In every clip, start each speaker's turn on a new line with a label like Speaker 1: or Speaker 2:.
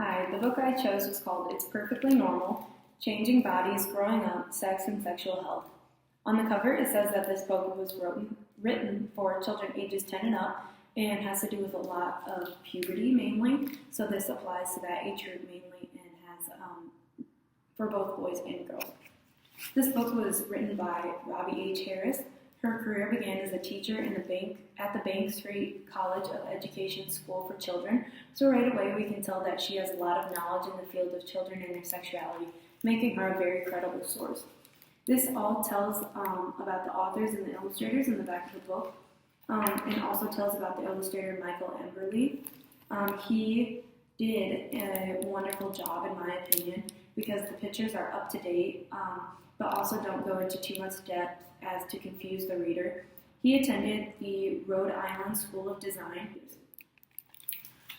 Speaker 1: Hi, the book I chose was called It's Perfectly Normal, Changing Bodies, Growing Up, Sex, and Sexual Health. On the cover, it says that this book was written for children ages 10 and up and has to do with a lot of puberty mainly, so this applies to that age group mainly and has for both boys and girls. This book was written by Robbie H. Harris. Her career began as a teacher at the Bank Street College of Education School for Children, so right away we can tell that she has a lot of knowledge in the field of children and their sexuality, making her a very credible source. This all tells about the authors and the illustrators in the back of the book, and also tells about the illustrator Michael Emberley. He did a wonderful job, in my opinion, because the pictures are up to date, but also don't go into too much depth as to confuse the reader. He attended the Rhode Island School of Design.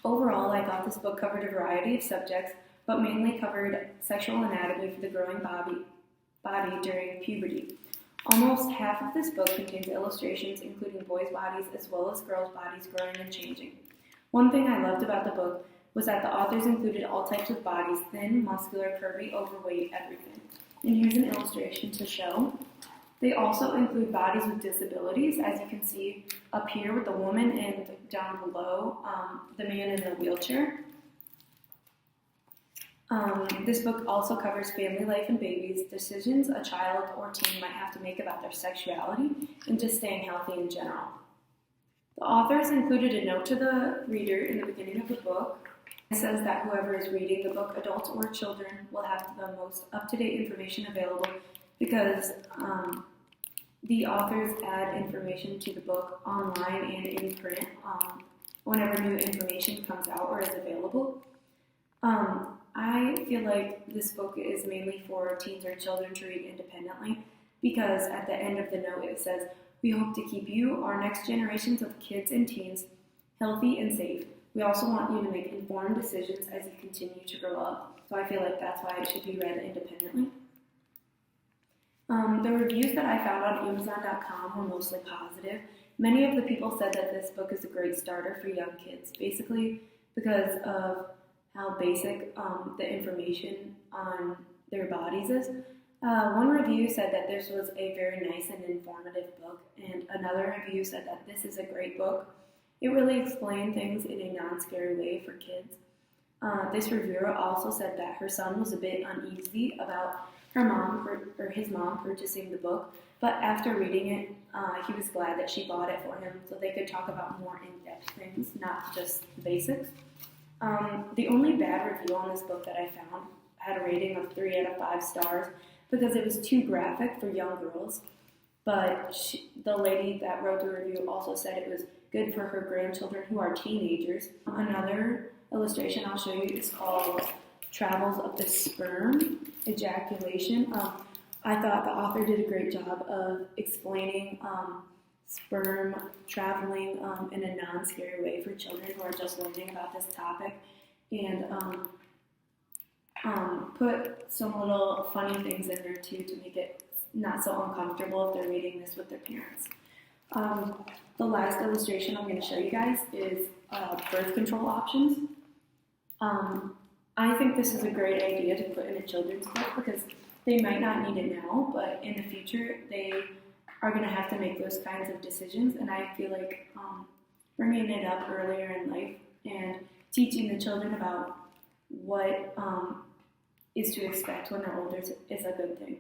Speaker 1: Overall, I thought this book covered a variety of subjects, but mainly covered sexual anatomy for the growing body during puberty. Almost half of this book contains illustrations including boys' bodies as well as girls' bodies growing and changing. One thing I loved about the book was that the authors included all types of bodies: thin, muscular, curvy, overweight, everything. And here's an illustration to show. They also include bodies with disabilities, as you can see up here with the woman and down below the man in the wheelchair. This book also covers family life and babies, decisions a child or teen might have to make about their sexuality, and just staying healthy in general. The authors included a note to the reader in the beginning of the book. It says that whoever is reading the book, adults or children, will have the most up-to-date information available because the authors add information to the book online and in print whenever new information comes out or is available. I feel like this book is mainly for teens or children to read independently because at the end of the note it says, "We hope to keep you, our next generations of kids and teens, healthy and safe. We also want you to make informed decisions as you continue to grow up." So I feel like that's why it should be read independently. The reviews that I found on Amazon.com were mostly positive. Many of the people said that this book is a great starter for young kids, basically because of how basic the information on their bodies is. One review said that this was a very nice and informative book, and another review said that this is a great book. It really explained things in a non-scary way for kids. This reviewer also said that her son was a bit uneasy about his mom purchasing the book, but after reading it, he was glad that she bought it for him so they could talk about more in-depth things, not just the basics. The only bad review on this book that I found had a rating of 3 out of 5 stars because it was too graphic for young girls, but the lady that wrote the review also said it was good for her grandchildren who are teenagers. Another illustration I'll show you is called Travels of the Sperm Ejaculation. I thought the author did a great job of explaining sperm traveling in a non-scary way for children who are just learning about this topic, and put some little funny things in there too to make it not so uncomfortable if they're reading this with their parents. The last illustration I'm going to show you guys is birth control options. I think this is a great idea to put in a children's book because they might not need it now, but in the future they are going to have to make those kinds of decisions, and I feel like bringing it up earlier in life and teaching the children about what is to expect when they're older is a good thing.